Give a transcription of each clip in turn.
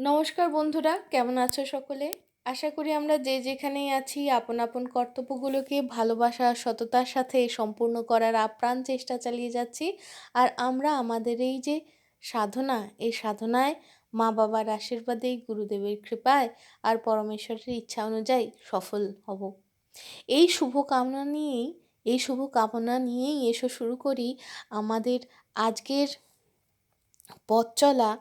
নমস্কার বন্ধুরা, কেমন আছো সকলে? আশা করি আমরা যে যেখানেই আছি আপন আপন কর্তব্যগুলোকে ভালোবাসা সততার সাথে সম্পূর্ণ করার আপ্রাণ চেষ্টা চালিয়ে যাচ্ছি। আর আমরা আমাদের এই যে সাধনা, এই সাধনায় মা বাবার আশীর্বাদেই, গুরুদেবের কৃপায় আর পরমেশ্বরের ইচ্ছা অনুযায়ী সফল হব। এই শুভ কামনা নিয়েই এসো শুরু করি আমাদের আজকের পথ চলা।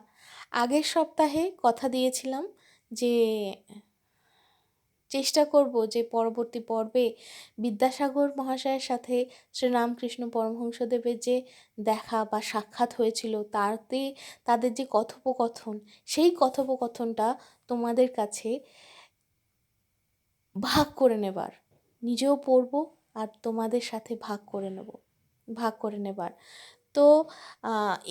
আগের সপ্তাহে কথা দিয়েছিলাম যে চেষ্টা করব যে পরবর্তী পর্বে বিদ্যাসাগর মহাশয়ের সাথে শ্রীরামকৃষ্ণ পরমহংসদেবের যে দেখা বা সাক্ষাৎ হয়েছিল তাতে তাদের যে কথোপকথন, সেই কথোপকথনটা তোমাদের কাছে ভাগ করে নেবার, নিজেও পড়ব আর তোমাদের সাথে ভাগ করে নেবার। তো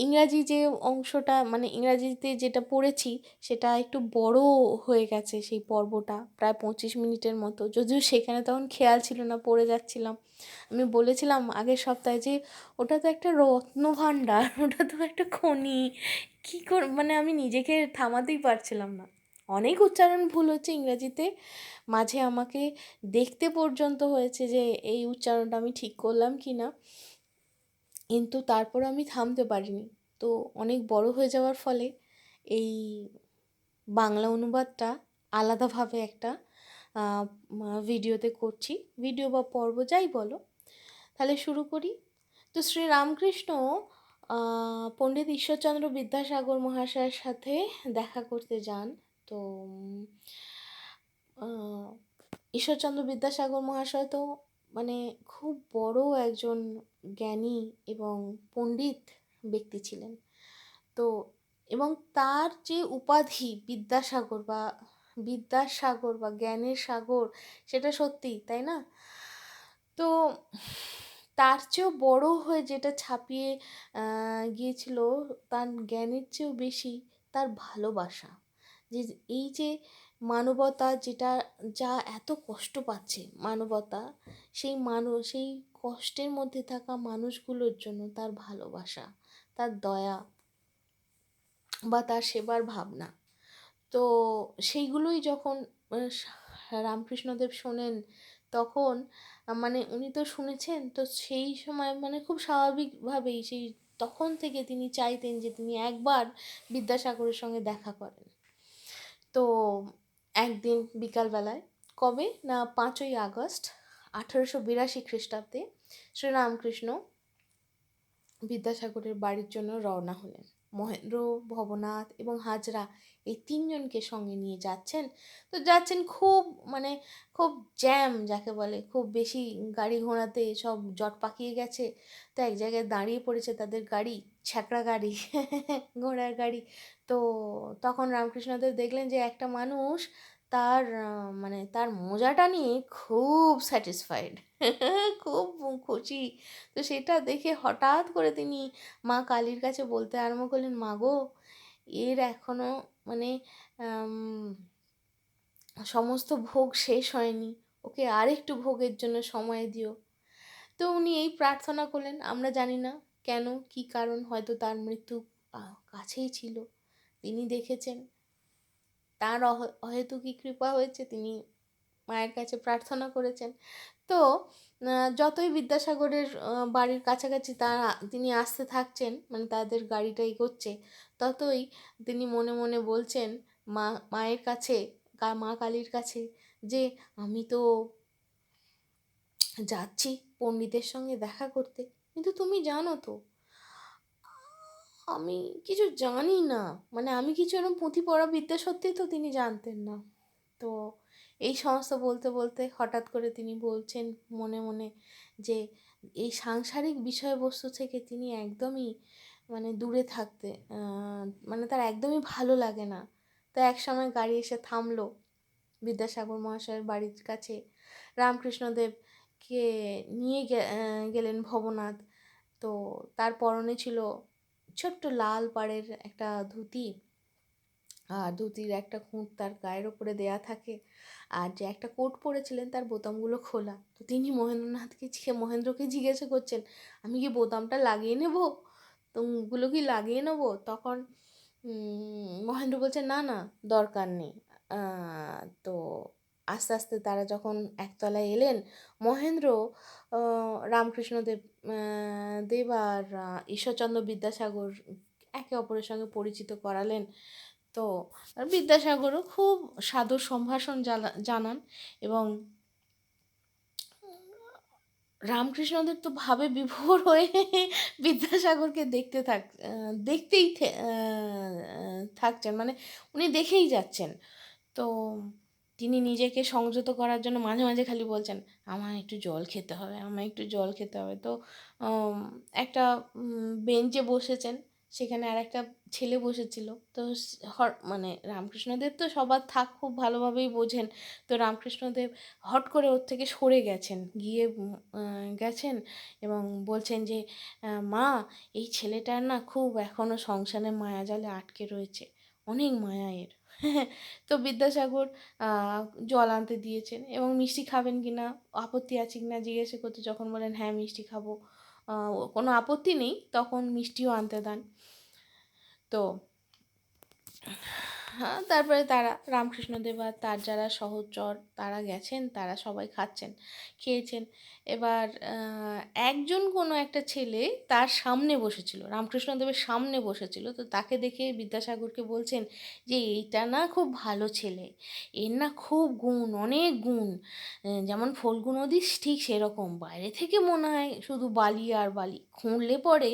ইংরাজি যে অংশটা, মানে ইংরাজিতে যেটা পড়েছি সেটা একটু বড় হয়ে গেছে, সেই পর্বটা প্রায় 25 মিনিটের মতো, যদিও সেখানে তখন খেয়াল ছিল না, পড়ে যাচ্ছিলাম। আমি বলেছিলাম আগের সপ্তাহে যে ওটা তো একটা রত্নভাণ্ডার, ওটা তো একটা খনি, কী মানে আমি নিজেকে থামাতেই পারছিলাম না। অনেক উচ্চারণ ভুল হচ্ছে ইংরাজিতে, মাঝে আমাকে দেখতে পর্যন্ত হয়েছে যে এই উচ্চারণটা আমি ঠিক করলাম কি না, কিন্তু তারপর আমি থামতে পারিনি। তো অনেক বড় হয়ে যাওয়ার ফলে এই বাংলা অনুবাদটা আলাদাভাবে একটা ভিডিওতে করছি, ভিডিও বা পর্ব যাই বলো। তাহলে শুরু করি। তো শ্রীরামকৃষ্ণ পণ্ডিত ঈশ্বরচন্দ্র বিদ্যাসাগর মহাশয়ের সাথে দেখা করতে যান। তো ঈশ্বরচন্দ্র বিদ্যাসাগর মহাশয় তো মানে খুব বড় একজন জ্ঞানী এবং পণ্ডিত ব্যক্তি ছিলেন। তো এবং তার যে উপাধি বিদ্যাসাগর বা জ্ঞানের সাগর, সেটা সত্যি, তাই না? তো তার চেয়েও বড় হয়ে যেটা ছাপিয়ে গিয়েছিল, তার জ্ঞানের চেয়েও বেশি তার ভালোবাসা। যে এই যে মানবতা, যেটা যা এত কষ্ট পাচ্ছে মানবতা, সেই কষ্টের মধ্যে থাকা মানুষগুলোর জন্য তার ভালোবাসা, তার দয়া বা তার সেবার ভাবনা। তো সেইগুলোই যখন রামকৃষ্ণদেব শোনেন, তখন মানে উনি তো শুনেছেন, তো সেই সময় মানে খুব স্বাভাবিকভাবেই তখন থেকে তিনি চাইতেন যে তিনি একবার বিদ্যাসাগরের সঙ্গে দেখা করেন। তো একদিন বিকালবেলায়, কবে না 5ই আগস্ট 1882 খ্রিস্টাব্দে, শ্রীরামকৃষ্ণ বিদ্যাসাগরের বাড়ির জন্য রওনা হলেন। মহেন্দ্র, ভবনাথ এবং হাজরা, এই তিনজনকে সঙ্গে নিয়ে যাচ্ছেন খুব, মানে খুব জ্যাম যাকে বলে, খুব বেশি গাড়ি ঘোড়াতে সব জট পাকিয়ে গেছে। তো এক জায়গায় দাঁড়িয়ে পড়েছে তাদের গাড়ি, ছ্যাঁকড়া গাড়ি, ঘোড়ার গাড়ি। তো তখন রামকৃষ্ণদেব দেখলেন যে একটা মানুষ তার মানে তার মোজাটা নিয়ে খুব স্যাটিসফাইড, খুব খুশি। তো সেটা দেখে হঠাৎ করে তিনি মা কালীর কাছে বলতে আরম্ভ করলেন, মা গো, এর এখনো মানে সমস্ত ভোগ শেষ হয়নি, ওকে আর একটু ভোগের জন্য সময় দিও। তো উনি এই প্রার্থনা করলেন। আমরা জানি না কেন, কি কারণ, হয়তো তার মৃত্যু কাছেই ছিল, তিনি দেখেছেন, তার অহেতুকী কৃপা হয়েছে, তিনি মায়ের কাছে প্রার্থনা করেছেন। তো যতই বিদ্যাসাগরের বাড়ির কাছাকাছি তিনি আসতে থাকছেন, মানে তাদের গাড়িটা এগোচ্ছে, ততই তিনি মনে মনে বলছেন মায়ের কাছে, মা কালীর কাছে, যে আমি তো যাচ্ছি পণ্ডিতের সঙ্গে দেখা করতে, কিন্তু তুমি জানো তো আমি কিছু জানি না, মানে আমি কিছু এরকম পুঁথি পড়া বিদ্যা, সত্যিই তো তিনি জানতেন না। তো এই সমস্ত বলতে বলতে হঠাৎ করে তিনি বলছেন মনে মনে যে এই সাংসারিক বিষয়বস্তু থেকে তিনি একদমই মানে দূরে থাকতে, মানে তার একদমই ভালো লাগে না। তো এক সময় গাড়ি এসে থামলো বিদ্যাসাগর মহাশয়ের বাড়ির কাছে। রামকৃষ্ণদেবকে নিয়ে গেলেন ভবনাথ। তো তার পরনে ছিল ছোট্ট লাল পাড়ের একটা ধুতি, আর ধুতির একটা খুঁট তার গায়ের ওপরে দেয়া থাকে, আর যে একটা কোট পরেছিলেন তার বোতামগুলো খোলা। তো তিনি মহেন্দ্রকে জিজ্ঞাসা করছেন, আমি কি বোতামটা লাগিয়ে নেব, তো ওগুলো কি লাগিয়ে নেব? তখন মহেন্দ্র বলছে না না, দরকার নেই। তো আস্তে আস্তে তারা যখন একতলায় এলেন, মহেন্দ্র রামকৃষ্ণদেব দেব আর ঈশ্বরচন্দ্র বিদ্যাসাগর একে অপরের সঙ্গে পরিচিত করালেন। তো বিদ্যাসাগরও খুব সাদর সম্ভাষণ জানান, এবং রামকৃষ্ণদেব তো ভাবে বিভোর হয়ে বিদ্যাসাগরকে দেখতেই থাকছেন, মানে উনি দেখেই যাচ্ছেন। তো তিনি নিজেকে সংযত করার জন্য মাঝে মাঝে খালি বলছেন, আমায় একটু জল খেতে হবে, আমায় একটু জল খেতে হবে। তো একটা বেঞ্চে বসেছেন, সেখানে আর একটা ছেলে বসেছিল। তো মানে রামকৃষ্ণদেব তো সবার থাক খুব ভালোভাবেই বোঝেন। তো রামকৃষ্ণদেব হট করে ওর থেকে সরে গেছেন এবং বলছেন যে, মা, এই ছেলেটার না খুব এখনও সংসারে মায়াজালে আটকে রয়েছে, অনেক মায়া এর। তো বিদ্যাসাগর জল আনতে দিয়েছেন, এবং মিষ্টি খাবেন কি না, আপত্তি আছে কি না জিজ্ঞেস করতে যখন বলেন হ্যাঁ মিষ্টি খাবো, কোনো আপত্তি নেই, তখন মিষ্টিও আনতে দেন। তো হ্যাঁ, তারপরে তারা রামকৃষ্ণদেব আর তার যারা সহচর তারা গেছেন, তারা সবাই খেয়েছেন। এবার একজন কোনো একটা ছেলে তার সামনে বসেছিল, রামকৃষ্ণদেবের সামনে বসেছিল। তো তাকে দেখে বিদ্যাসাগরকে বলছেন যে এইটা না খুব ভালো ছেলে, এর না খুব গুণ, অনেক গুণ, যেমন ফল্গু নদী ঠিক সেরকম, বাইরে থেকে মনে হয় শুধু বালি আর বালি, খুঁড়লে পরে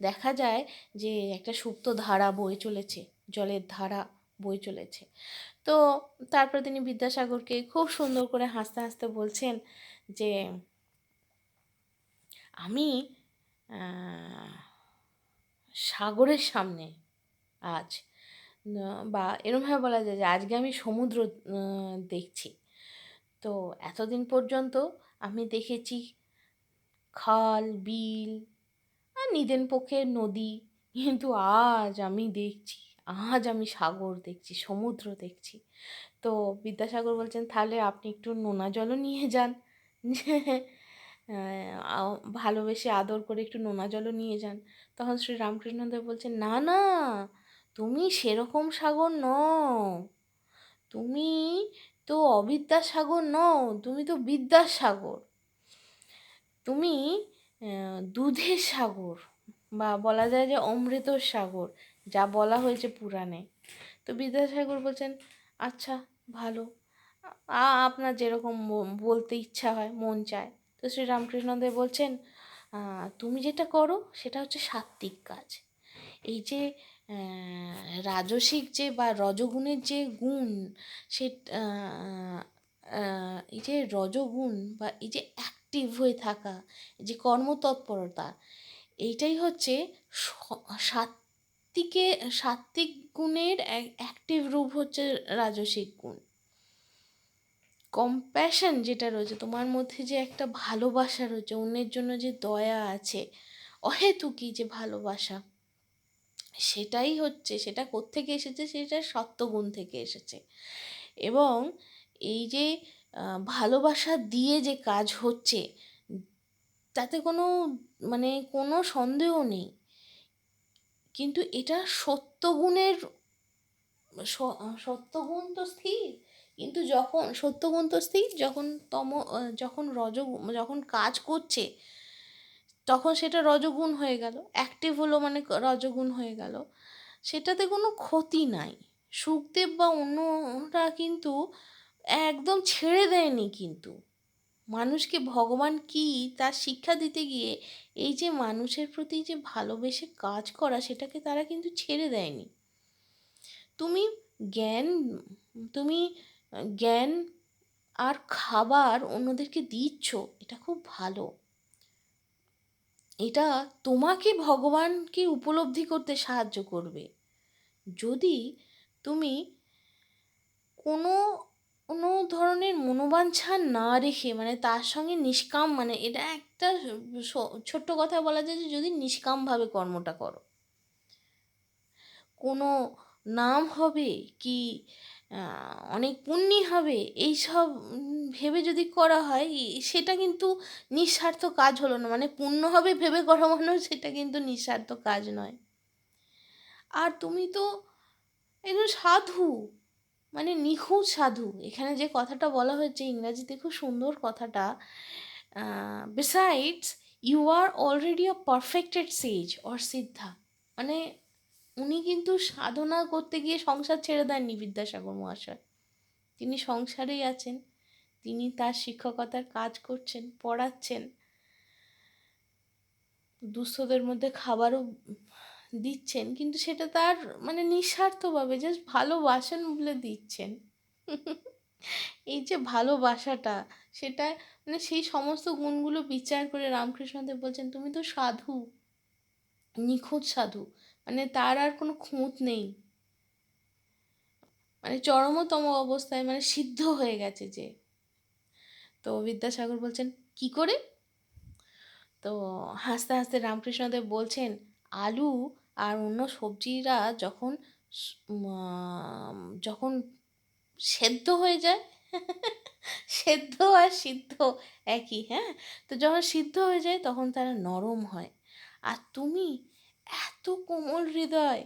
দেখা যায় যে একটা সুপ্ত ধারা বয়ে চলেছে, জলের ধারা বই চলেছে। তো তারপর তিনি বিদ্যাসাগরকে খুব সুন্দর করে হাসতে হাসতে বলছেন যে আমি সাগরের সামনে আজ, বা এরমভাবে বলা যায় যে আজকে আমি সমুদ্র দেখছি। তো এতদিন পর্যন্ত আমি দেখেছি খাল, বিল আর নিদেন পক্ষে নদী, কিন্তু আজ আমি সাগর দেখছি, সমুদ্র দেখছি। তো বিদ্যাসাগর বলছেন, তাহলে আপনি একটু নোনা জলও নিয়ে যান, ভালোবেসে আদর করে একটু নোনা জলও নিয়ে যান। তখন শ্রী রামকৃষ্ণদেব বলছেন, না না, তুমি সেরকম সাগর নও, তুমি তো অবিদ্যাসাগর নও, তুমি তো বিদ্যাসাগর, তুমি দুধের সাগর, বা বলা যায় যে অমৃতর সাগর, যা বলা হয়েছে পুরাণে। তো বিদ্যাসাগর বলছেন, আচ্ছা ভালো, আপনার যেরকম বলতে ইচ্ছা হয়, মন চায়। তো শ্রী রামকৃষ্ণদেব বলছেন, তুমি যেটা করো সেটা হচ্ছে সাত্ত্বিক কাজ। এই যে রাজসিক যে বা রজগুণের যে গুণ, সে এই যে রজগুণ বা এই যে অ্যাক্টিভ হয়ে থাকা, যে কর্মতৎপরতা, এইটাই হচ্ছে সাত্ত্বিক গুণের অ্যাক্টিভ রূপ হচ্ছে রাজসিক গুণ। কম্প্যাশন যেটা রয়েছে তোমার মধ্যে, যে একটা ভালোবাসা রয়েছে, অন্যের জন্য যে দয়া আছে, অহেতুকী যে ভালোবাসা, সেটা কোত্থেকে এসেছে, সেটা সত্ত্বগুণ থেকে এসেছে। এবং এই যে ভালোবাসা দিয়ে যে কাজ হচ্ছে, তাতে কোনো সন্দেহ নেই, কিন্তু এটা সত্যগুণ তো স্থির, কিন্তু সত্যগুণ তো স্থির, যখন কাজ করছে তখন সেটা রজগুণ হয়ে গেল, অ্যাক্টিভ হলো মানে রজগুণ হয়ে গেল, সেটাতে কোনো ক্ষতি নাই। সুখদেব বা অন্যরা কিন্তু একদম ছেড়ে দেয়নি, কিন্তু মানুষকে ভগবান কী তার শিক্ষা দিতে গিয়ে এই যে মানুষের প্রতি যে ভালোবেসে কাজ করা, সেটাকে তারা কিন্তু ছেড়ে দেয়নি। তুমি জ্ঞান তুমি জ্ঞান আর খাবার অন্যদেরকে দিচ্ছ, এটা খুব ভালো, এটা তোমাকে ভগবানকে উপলব্ধি করতে সাহায্য করবে। যদি তুমি কোনো কোনো ধরনের মনোবাঞ্ছা না রেখে, মানে তার সঙ্গে নিষ্কাম, মানে এটা একটা ছোট্ট কথা বলা যায় যে যদি নিষ্কামভাবে কর্মটা করো, কোনো নাম হবে কি অনেক পুণ্যি হবে, এইসব ভেবে যদি করা হয়, সেটা কিন্তু নিঃস্বার্থ কাজ হলো না, মানে পুণ্য হবে ভেবে করা, সেটা কিন্তু নিঃস্বার্থ কাজ নয়। আর তুমি তো একজন সাধু, মানে নিখুঁত সাধু। এখানে যে কথাটা বলা হয়েছে ইংরাজিতে খুব সুন্দর কথাটা, besides you are already a perfected sage or siddha. মানে উনি কিন্তু সাধনা করতে গিয়ে সংসার ছেড়ে দেননি বিদ্যাসাগর মহাশয়, তিনি সংসারেই আছেন, তিনি তার শিক্ষকতার কাজ করছেন, পড়াচ্ছেন, দুস্থদের মধ্যে খাবারও দিচ্ছেন, কিন্তু সেটা তার মানে নিঃস্বার্থভাবে জাস্ট ভালোবাসেন বলে দিচ্ছেন। এই যে ভালোবাসাটা, সেটা মানে সেই সমস্ত গুণগুলো বিচার করে রামকৃষ্ণদেব বলছেন তুমি তো সাধু, নিখুঁত সাধু, মানে তার আর কোনো খুঁত নেই, মানে চরমতম অবস্থায়, মানে সিদ্ধ হয়ে গেছে যে। তো বিদ্যাসাগর বলছেন কি করে? তো হাসতে হাসতে রামকৃষ্ণদেব বলছেন আলু আর অন্য সবজিরা যখন যখন সেদ্ধ হয়ে যায়, সেদ্ধ আর সিদ্ধ একই, হ্যাঁ, তো যখন সিদ্ধ হয়ে যায় তখন তারা নরম হয়, আর তুমি এত কোমল হৃদয়,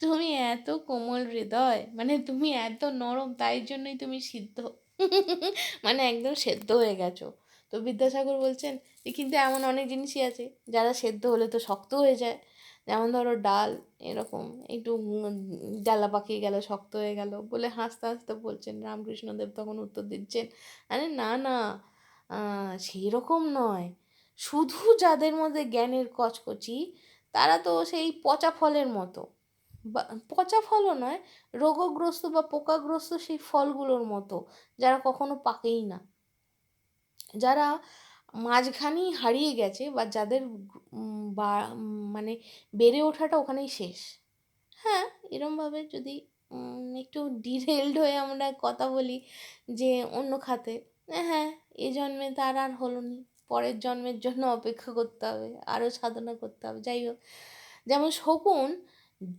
তুমি এত কোমল হৃদয়, মানে তুমি এত নরম, তাই জন্যই তুমি সিদ্ধ, মানে একদম সেদ্ধ হয়ে গেছো। তো বিদ্যাসাগর বলছেন যে কিন্তু এমন অনেক জিনিসই আছে যারা সেদ্ধ হলে তো শক্ত হয়ে যায়, যেমন ধরো ডাল, এরকম একটু ডালা পাকিয়ে গেল, শক্ত হয়ে গেল বলে হাসতে হাসতে বলছেন। রামকৃষ্ণদেব তখন উত্তর দিচ্ছেন আরে না না, সেই রকম নয়, শুধু যাদের মধ্যে জ্ঞানের কচকচি তারা তো সেই পচা ফলের মতো, বা পচা ফলও নয়, রোগগ্রস্ত বা পোকাগ্রস্ত সেই ফলগুলোর মতো, যারা কখনো পাকেই না, যারা মাঝখানেই হারিয়ে গেছে, বা যাদের বা মানে বেড়ে ওঠাটা ওখানেই শেষ। হ্যাঁ, এরমভাবে যদি একটু ডিরেলড হয়ে আমরা কথা বলি যে অন্য খাতে, হ্যাঁ, এ জন্মে তার আর হলো নি, পরের জন্মের জন্য অপেক্ষা করতে হবে, আরও সাধনা করতে হবে। যাই হোক, যেমন শকুন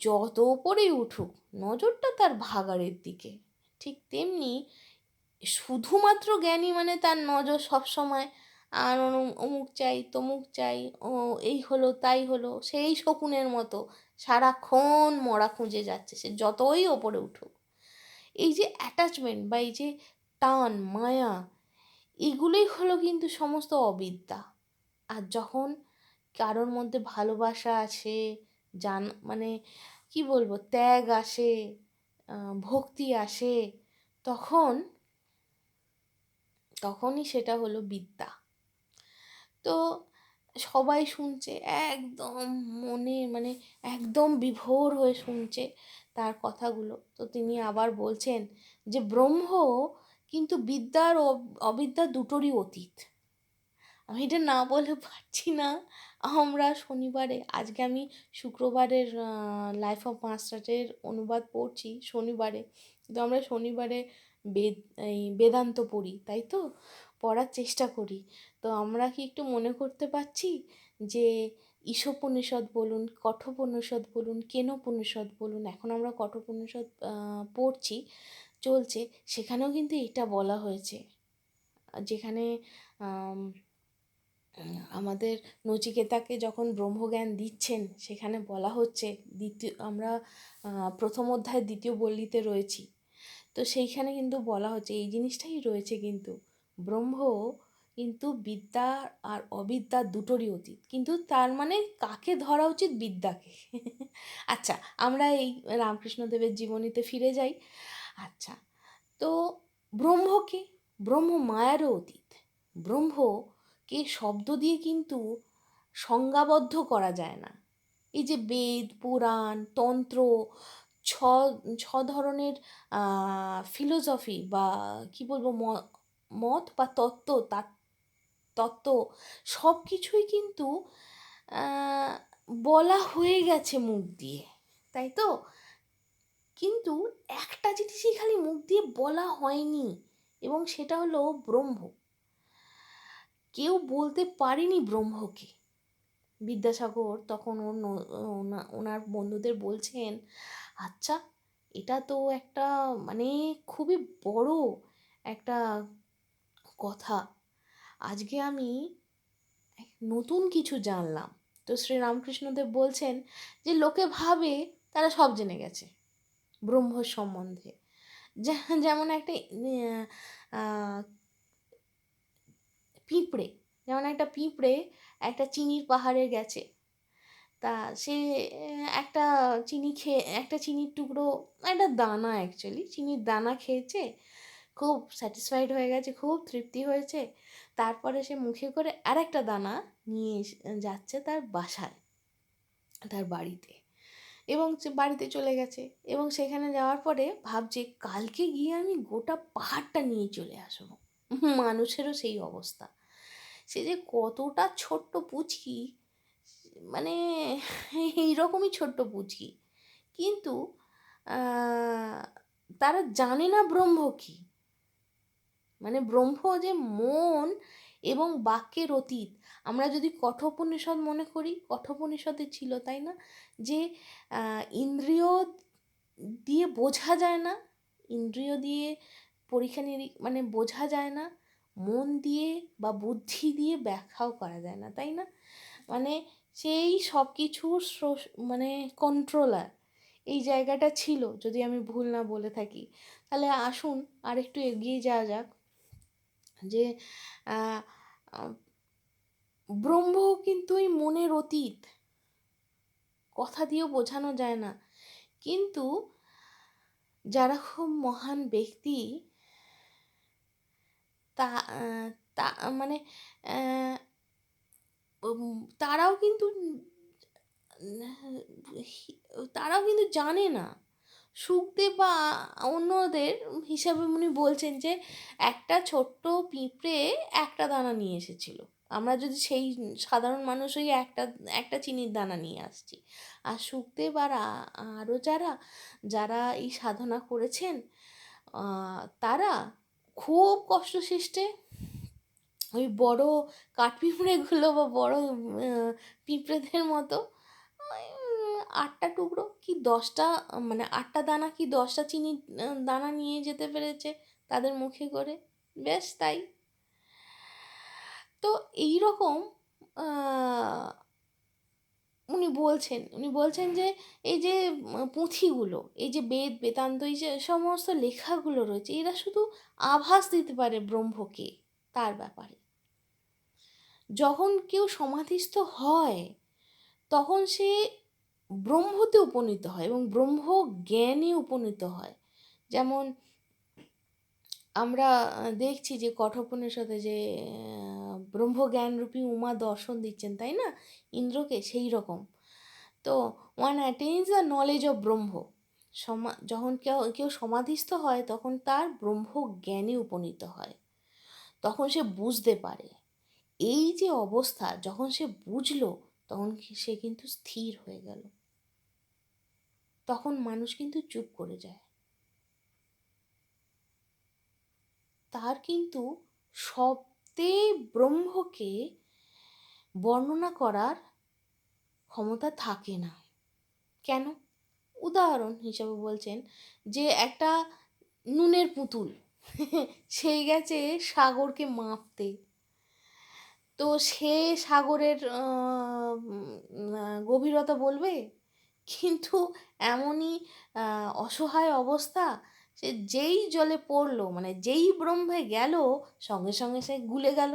যত ওপরেই উঠুক নজরটা তার ভাগাড়ের দিকে, ঠিক তেমনি শুধুমাত্র জ্ঞানী মানে তার নজর সবসময় আর অমুক চাই তমুক চাই, ও এই হলো তাই হলো, সেই শকুনের মতো সারাক্ষণ মরা খুঁজে যাচ্ছে, সে যতই ওপরে উঠুক। এই যে অ্যাটাচমেন্ট বা এই যে টান মায়া, এগুলোই হলো কিন্তু সমস্ত অবিদ্যা। আর যখন কারোর মধ্যে ভালোবাসা আসে, মানে কি বলবো, ত্যাগ আসে, ভক্তি আসে, তখন তখনই সেটা হলো বিদ্যা। তো সবাই শুনছে একদম মনে, মানে একদম বিভোর হয়ে শুনছে তার কথাগুলো। তো তিনি আবার বলছেন যে ব্রহ্ম কিন্তু বিদ্যার ও অবিদ্যা দুটোরই অতীত। আমি এটা না বলে পারছি না। আমরা শনিবারে, আজকে আমি শুক্রবারের লাইফ অফ মাস্টারের অনুবাদ পড়ছি শনিবারে, কিন্তু আমরা শনিবারে বেদ এই বেদান্ত পড়ি, তাই তো পড়ার চেষ্টা করি। তো আমরা কি একটু মনে করতে পারছি যে ঈশোপনিষদ বলুন, কঠোপনিষদ বলুন, কেনোপনিষদ বলুন, এখন আমরা কঠোপনিষদ পড়ছি, চলছে, সেখানেও কিন্তু এটা বলা হয়েছে, যেখানে আমাদের নচিকেতাকে যখন ব্রহ্মজ্ঞান দিচ্ছেন, সেখানে বলা হচ্ছে, আমরা প্রথম অধ্যায় দ্বিতীয় বল্লিতে রয়েছি, তো সেইখানে কিন্তু বলা হচ্ছে এই জিনিসটাই রয়েছে, কিন্তু ব্রহ্ম কিন্তু বিদ্যা আর অবিদ্যা দুটোরই অতীত, কিন্তু তার মানে কাকে ধরা উচিত? বিদ্যাকে। আচ্ছা, আমরা এই রামকৃষ্ণদেবের জীবনীতে ফিরে যাই। আচ্ছা, তো ব্রহ্মকে, ব্রহ্ম মায়ারও অতীত, ব্রহ্মকে শব্দ দিয়ে কিন্তু সংজ্ঞাবদ্ধ করা যায় না। এই যে বেদ, পুরাণ, তন্ত্র, ছ ছ ধরনের ফিলোসফি বা কি বলবো, মত বা তত্ত্ব, তার তত্ত্ব সব কিছুই কিন্তু বলা হয়ে গেছে মুখ দিয়ে, তাই তো, কিন্তু একটা জিনিসই খালি মুখ দিয়ে বলা হয়নি, এবং সেটা হলো ব্রহ্ম। কেউ বলতে পারেনি ব্রহ্মকে। বিদ্যাসাগর তখন ওনার বন্ধুদের বলছেন আচ্ছা, এটা তো একটা মানে খুবই বড় একটা কথা, আজকে আমি নতুন কিছু জানলাম। তো শ্রী রামকৃষ্ণদেব বলছেন যে লোকে ভাবে তারা সব জেনে গেছে ব্রহ্ম সম্বন্ধে। যেমন একটা আহ, পিঁপড়ে, যেমন একটা পিঁপড়ে একটা চিনির পাহাড়ে গেছে। তা সে একটা একটা চিনির টুকরো, একটা দানা, অ্যাকচুয়ালি চিনির দানা খেয়েছে, খুব স্যাটিসফাইড হয়ে গেছে, খুব তৃপ্তি হয়েছে। তারপরে সে মুখে করে আরেকটা দানা নিয়ে যাচ্ছে তার বাসায়, তার বাড়িতে, এবং সে বাড়িতে চলে গেছে। এবং সেখানে যাওয়ার পরে ভাবছে কালকে গিয়ে আমি গোটা পাহাড়টা নিয়ে চলে আসবো। মানুষেরও সেই অবস্থা। সে যে কতটা ছোট্ট পুচকি, মানে এইরকমই ছোট্ট পুচকি, কিন্তু তারা জানে না ব্রহ্ম কী, মানে ব্রহ্ম যে মন এবং বাক্যের অতীত। আমরা যদি কঠোপনিষদ মনে করি, কঠোপনিষদে ছিল, তাই না, যে ইন্দ্রিয় দিয়ে বোঝা যায় না, ইন্দ্রিয় দিয়ে পরীক্ষা মানে বোঝা যায় না, মন দিয়ে বা বুদ্ধি দিয়ে ব্যাখ্যাও করা যায় না, তাই না, মানে সেই সব কিছুর মানে কন্ট্রোলার এই জায়গাটা ছিল, যদি আমি ভুল না বলে থাকি। তাহলে আসুন আর একটু এগিয়ে যাওয়া যাক, যে ব্রহ্ম কিন্তু এই মনের অতীত, কথা দিয়েও বোঝানো যায় না। কিন্তু যারা খুব মহান ব্যক্তি, তা তা মানে তারাও কিন্তু তারাও কিন্তু জানে না। সুখদেব বা অন্যদের হিসাবে উনি বলছেন যে একটা ছোট্ট পিঁপড়ে একটা দানা নিয়ে এসেছিল। আমরা যদি সেই সাধারণ মানুষ ওই একটা একটা চিনির দানা নিয়ে আসছি। আর সুখদেব আর আরও যারা যারা এই সাধনা করেছেন, তারা খুব কষ্টসৃষ্টে ওই বড় কাঠপিঁপড়েগুলো বা বড় পিঁপড়েদের মতো ওই 8টা টুকরো কি 10টা, মানে 8টা দানা কি 10টা চিনির দানা নিয়ে যেতে পেরেছে তাদের মুখে করে, বেশ তাই। তো এই রকম উনি বলছেন যে এই যে পুঁথিগুলো, এই যে বেদ বেদান্ত, এই যে সমস্ত লেখাগুলো রয়েছে, এরা শুধু আভাস দিতে পারে ব্রহ্মকে, তার ব্যাপারে। যখন কেউ সমাধিস্থ হয় তখন সে ব্রহ্মতে উপনীত হয় এবং ব্রহ্ম জ্ঞানে উপনীত হয়। যেমন আমরা দেখছি যে কঠোপনিষদে যে ব্রহ্মজ্ঞানরূপী উমা দর্শন দিচ্ছেন, তাই না, ইন্দ্রকে, সেই রকম। তো ওয়ান অ্যাটেইনস দ্য নলেজ অফ ব্রহ্ম। যখন কেউ কেউ সমাধিস্থ হয় তখন তার ব্রহ্ম জ্ঞানে উপনীত হয়, তখন সে বুঝতে পারে। এই যে অবস্থা, যখন সে বুঝলো তখন সে কিন্তু স্থির হয়ে গেল, তখন মানুষ কিন্তু চুপ করে যায়। তার কিন্তু শব্দে ব্রহ্মকে বর্ণনা করার ক্ষমতা থাকে না। কেন? উদাহরণ হিসাবে বলছেন যে একটা নুনের পুতুল সেই গেছে সাগরকে মাপতে, তো সে সাগরের গভীরতা বলবে, কিন্তু এমনই অসহায় অবস্থা, সে যেই জলে পড়লো, মানে যেই ব্রহ্মে গেল, সঙ্গে সঙ্গে সে গুলে গেল।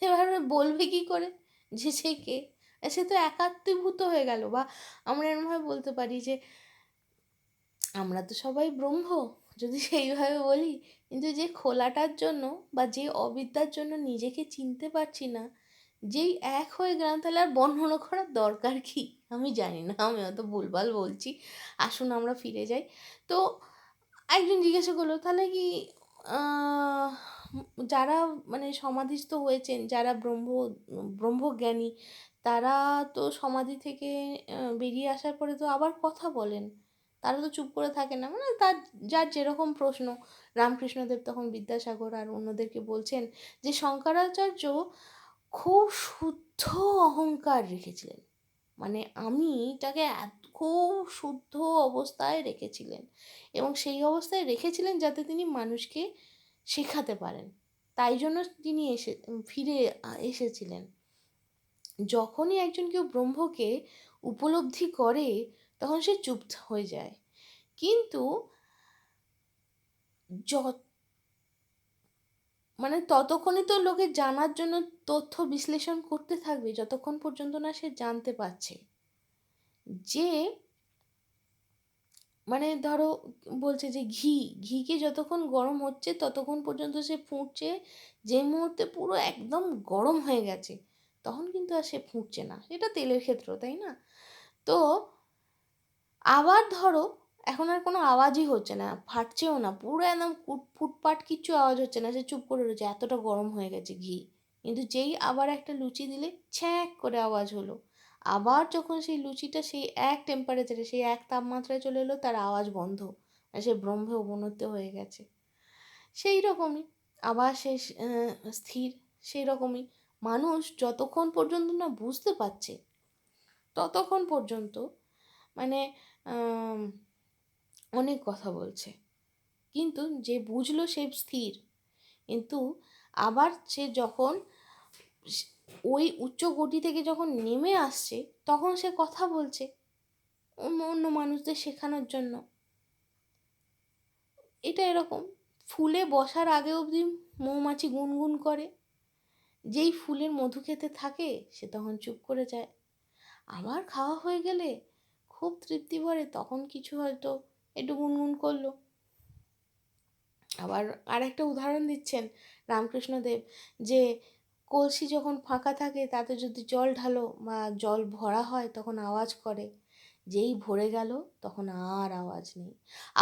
এবার বলবে কি করে যে সে কে? সে তো একাত্মীভূত হয়ে গেল। বা আমরা এরমভাবে বলতে পারি যে আমরা তো সবাই ব্রহ্ম, যদি সেইভাবে বলি, কিন্তু যে খোলাটার জন্য বা যে অবিদ্যার জন্য নিজেকে চিনতে পারছি না, যেই এক হয়ে গেলাম, তাহলে আর বর্ণনা করার দরকার কি? আমি জানি না, আমি অত ভুলভাল বলছি। আসুন আমরা ফিরে যাই। তো একজন জিজ্ঞাসা করলো, তাহলে কি আহ, যারা মানে সমাধিস্থ হয়েছেন, যারা ব্রহ্মজ্ঞানী, তারা তো সমাধি থেকে বেরিয়ে আসার পরে তো আবার কথা বলেন, তারা তো চুপ করে থাকে না, মানে তার যার যেরকম প্রশ্ন। রামকৃষ্ণদেব তখন বিদ্যাসাগর আর অন্যদেরকে বলছেন যে শঙ্করাচার্য খুব শুদ্ধ অহংকার রেখেছিলেন, মানে আমিটাকে খুব শুদ্ধ অবস্থায় রেখেছিলেন, এবং সেই অবস্থায় রেখেছিলেন যাতে তিনি মানুষকে শেখাতে পারেন। তাই জন্য তিনি ফিরে এসেছিলেন। যখনই একজন কেউ ব্রহ্মকে উপলব্ধি করে তখন সে চুপ হয়ে যায়। কিন্তু মানে ততক্ষণই তো লোকে জানার জন্য তথ্য বিশ্লেষণ করতে থাকবে, যতক্ষণ পর্যন্ত না সে জানতে পারছে যে, মানে ধরো বলছে যে ঘিকে যতক্ষণ গরম হচ্ছে ততক্ষণ পর্যন্ত সে ফুটছে, যে মুহূর্তে পুরো একদম গরম হয়ে গেছে তখন কিন্তু আর সে ফুটছে না। এটা তেলের ক্ষেত্র, তাই না? তো আবার ধরো এখন আর কোনো আওয়াজই হচ্ছে না, ফাটছেও না, পুরো একদম ফুটপাট কিচ্ছু আওয়াজ হচ্ছে না, সে চুপ করে রয়েছে, এতটা গরম হয়ে গেছে ঘি। কিন্তু যেই আবার একটা লুচি দিলে ছ্যাঁক করে আওয়াজ হলো, আবার যখন সেই লুচিটা সেই এক টেম্পারেচারে সেই এক তাপমাত্রায় চলে এলো, তার আওয়াজ বন্ধ, আর সে ব্রহ্মে উপনীত হয়ে গেছে। সেই রকমই আবার সে স্থির। সেই রকমই মানুষ যতক্ষণ পর্যন্ত না বুঝতে পারছে ততক্ষণ পর্যন্ত মানে অনেক কথা বলছে, কিন্তু যে বুঝলো সে স্থির। কিন্তু আবার সে যখন ওই উচ্চ গতি থেকে যখন নেমে আসছে তখন সে কথা বলছে অন্য অন্য মানুষদের শেখানোর জন্য। এটা এরকম, ফুলে বসার আগে অবধি মৌমাছি গুনগুন করে, যেই ফুলের মধু খেতে থাকে সে তখন চুপ করে যায়। আবার খাওয়া হয়ে গেলে খুব তৃপ্তি ভরে, তখন কিছু হয়তো একটু গুনগুন করলো। আবার আর একটা উদাহরণ দিচ্ছেন রামকৃষ্ণদেব, যে কলসি যখন ফাঁকা থাকে তাতে যদি জল ঢালো বা জল ভরা হয় তখন আওয়াজ করে, যেই ভরে গেল তখন আর আওয়াজ নেই।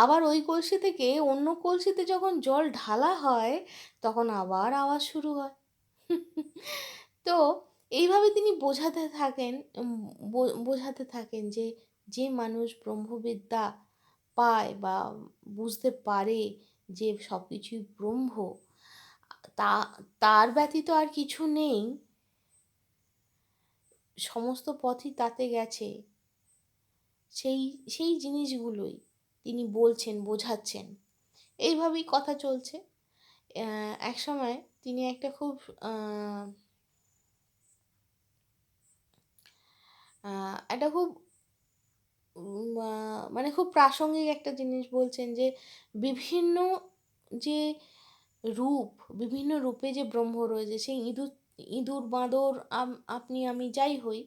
আবার ওই কলসি থেকে অন্য কলসিতে যখন জল ঢালা হয় তখন আবার আওয়াজ শুরু হয়। তো এইভাবে তিনি বোঝাতে থাকেন যে যে মানুষ ব্রহ্মবিদ্যা পায় বা বুঝতে পারে যে সব কিছুই ব্রহ্ম, তা তার ব্যতীত আর কিছু নেই, সমস্ত পথই তাতে গেছে, সেই সেই জিনিসগুলোই তিনি বলছেন, বোঝাচ্ছেন। এইভাবেই কথা চলছে। এক সময় তিনি একটা খুব একটা খুব মানে খুব প্রাসঙ্গিক একটা জিনিস বলছেন, যে বিভিন্ন যে রূপ, বিভিন্ন রূপে যে ব্রহ্ম রয়েছে, সেই ইঁদুর বাঁদর আপনি আমি যাই হই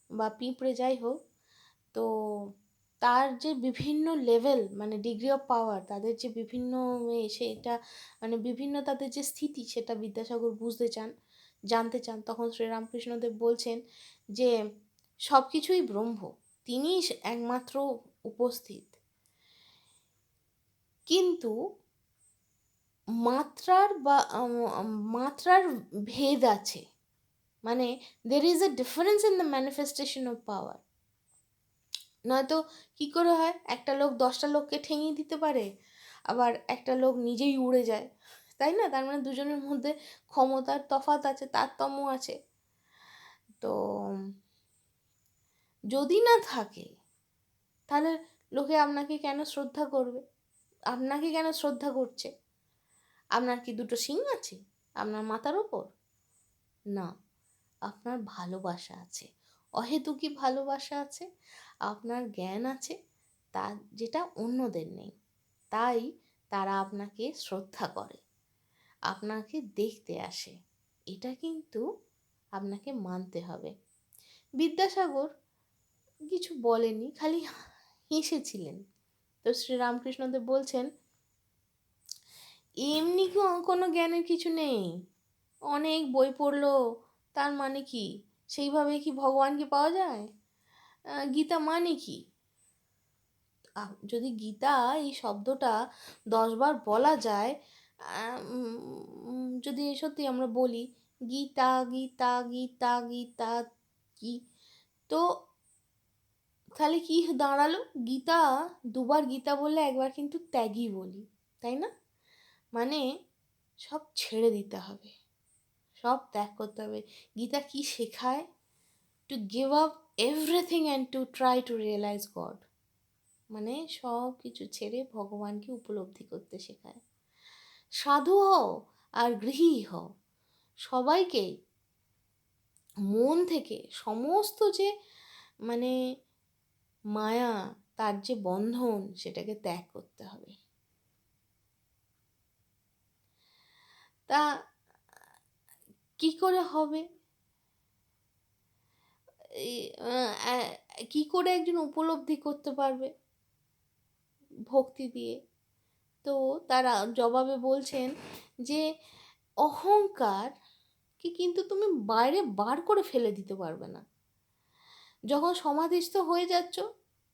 বা পিঁপড়ে যাই হোক, তো তার যে বিভিন্ন লেভেল মানে ডিগ্রি অফ পাওয়ার, তাদের যে বিভিন্ন সেটা মানে বিভিন্ন তাদের যে স্থিতি, সেটা বিদ্যাসাগর জানতে চান। তখন শ্রীরামকৃষ্ণদেব বলছেন যে সব কিছুই ব্রহ্ম, তিনিই একমাত্র উপস্থিত, কিন্তু মাত্রার ভেদ আছে। মানে there is a difference in the manifestation of power. নয়তো কী করে হয়, একটা লোক 10টা লোককে ঠেঙিয়ে দিতে পারে, আবার একটা লোক নিজেই উড়ে যায়, তাই না? তার মানে দুজনের মধ্যে ক্ষমতার তফাৎ আছে, তারতম্য আছে। তো যদি না থাকে তাহলে লোকে আপনাকে কেন শ্রদ্ধা করবে? আপনাকে কেন শ্রদ্ধা করছে? আপনার কি দুটো শিং আছে আপনার মাথার ওপর? না, আপনার ভালোবাসা আছে, অহেতুকী ভালোবাসা আছে, আপনার জ্ঞান আছে, তা যেটা অন্যদের নেই, তাই তারা আপনাকে শ্রদ্ধা করে, আপনাকে দেখতে আসে। এটা কিন্তু আপনাকে মানতে হবে। বিদ্যাসাগর কিছু বলেনি, খালি হেসেছিলেন। তো শ্রীরামকৃষ্ণদেব বলছেন, এমনি কোনো জ্ঞানের কিছু নেই, অনেক বই পড়লো তার মানে কি সেইভাবে কি ভগবানকে পাওয়া যায়? গীতা মানে কি? যদি গীতা এই শব্দটা 10বার বলা যায়, যদি সত্যি আমরা বলি গীতা গীতা গীতা গীতা কি, তো তাহলে কি দাঁড়ালো? গীতা দুবার গীতা বললে একবার কিন্তু ত্যাগই বলি, তাই না? মানে সব ছেড়ে দিতে হবে, সব ত্যাগ করতে হবে। গীতা কি শেখায়? To give up everything and to try to realise God. মানে সব কিছু ছেড়ে ভগবানকে উপলব্ধি করতে শেখায়। সাধু হও আর গৃহী হও, সবাইকে মন থেকে সমস্ত যে মানে মায়া, তার যে বন্ধন, সেটাকে ত্যাগ করতে হবে। তা কি করে হবে? কি করে একজন উপলব্ধি করতে পারবে ভক্তি দিয়ে? তো তারা জবাবে বলছেন যে অহংকার কি কিন্তু তুমি বাইরে বার করে ফেলে দিতে পারবে না। যখন সমাধিস্থ হয়ে যাচ্ছ